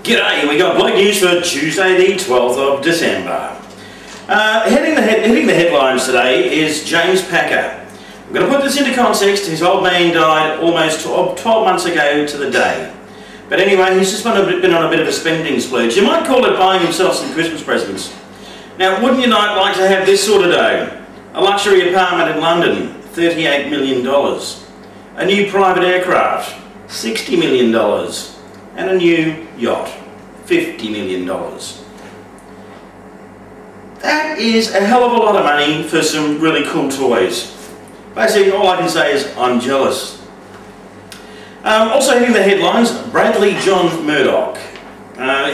G'day, we got Bloke News for Tuesday the 12th of December. Heading the headlines today is James Packer. I'm going to put this into context. His old man died almost 12 months ago to the day. But anyway, he's just been on a bit of a spending splurge. You might call it buying himself some Christmas presents. Now, wouldn't you like to have this sort of dough? A luxury apartment in London, $38 million. A new private aircraft, $60 million. And a new yacht, $50 million. That is a hell of a lot of money for some really cool toys. Basically, all I can say is I'm jealous. Also hitting the headlines, Bradley John Murdoch.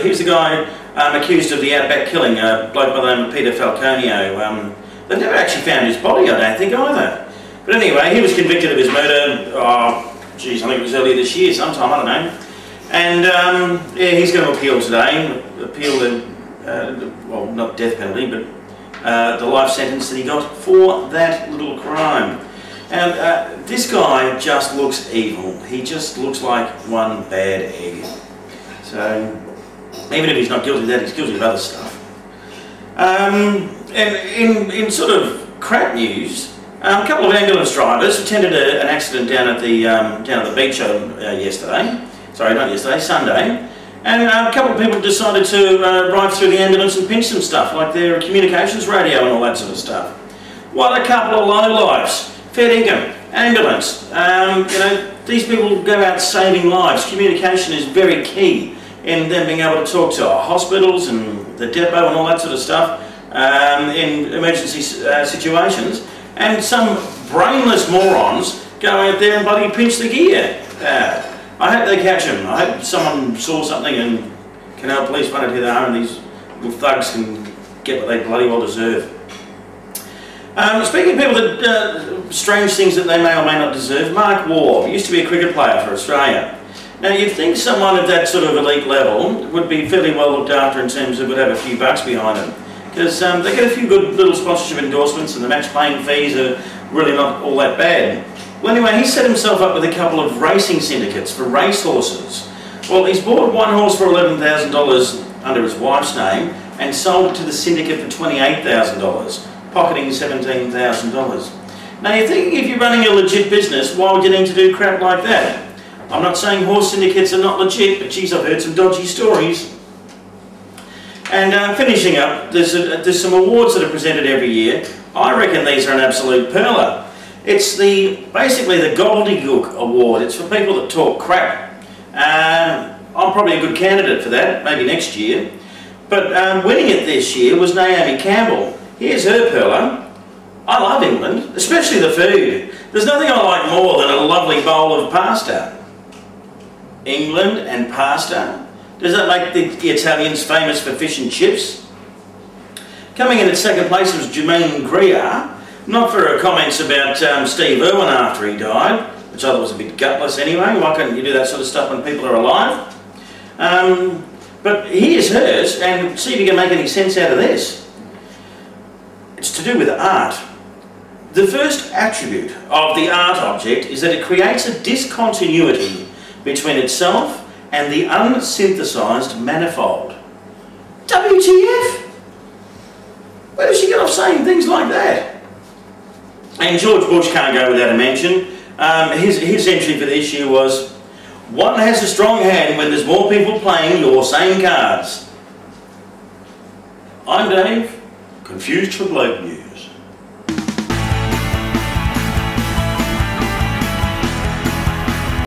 Here's the guy accused of the outback killing, a bloke by the name of Peter Falconio. They've never actually found his body, I don't think, either. But anyway, he was convicted of his murder, I think it was earlier this year, sometime, I don't know. And yeah, he's going to appeal today, appeal the, well, not death penalty, but the life sentence that he got for that little crime. And this guy just looks evil. He just looks like one bad egg. So, even if he's not guilty of that, he's guilty of other stuff. And in sort of crap news, a couple of ambulance drivers attended an accident down at the beach yesterday. Sorry, not yesterday, Sunday. And a couple of people decided to drive through the ambulance and pinch some stuff, like their communications radio and all that sort of stuff. What a couple of lowlifes. Fair income, ambulance. You know, these people go out saving lives. Communication is very key in them being able to talk to hospitals and the depot and all that sort of stuff in emergency situations. And some brainless morons go out there and bloody pinch the gear. I hope they catch him. I hope someone saw something and can help police run it to their home and these little thugs can get what they bloody well deserve. Speaking of people that strange things that they may or may not deserve, Mark Waugh used to be a cricket player for Australia. Now you'd think someone of that sort of elite level would be fairly well looked after in terms of would have a few bucks behind them, because they get a few good little sponsorship endorsements and the match playing fees are really not all that bad. Well anyway, he set himself up with a couple of racing syndicates for racehorses. Well, he's bought one horse for $11,000 under his wife's name and sold it to the syndicate for $28,000, pocketing $17,000. Now you're thinking if you're running a legit business, why would you need to do crap like that? I'm not saying horse syndicates are not legit, but geez, I've heard some dodgy stories. And finishing up, there's some awards that are presented every year. I reckon these are an absolute perler. It's basically the Gobbledegook award. It's for people that talk crap. I'm probably a good candidate for that, maybe next year. But winning it this year was Naomi Campbell. Here's her perler. I love England, especially the food. There's nothing I like more than a lovely bowl of pasta. England and pasta. Does that make the Italians famous for fish and chips? Coming in at second place was Germaine Greer. Not for her comments about Steve Irwin after he died, which I thought was a bit gutless anyway. Why couldn't you do that sort of stuff when people are alive? But here's hers, and see if you can make any sense out of this. It's to do with art. The first attribute of the art object is that it creates a discontinuity between itself and the unsynthesized manifold. WTF? Where does she get off saying things like that? And George Bush can't go without a mention. His entry for this year was, "One has a strong hand when there's more people playing your same cards." I'm Dave, confused for Bloke News.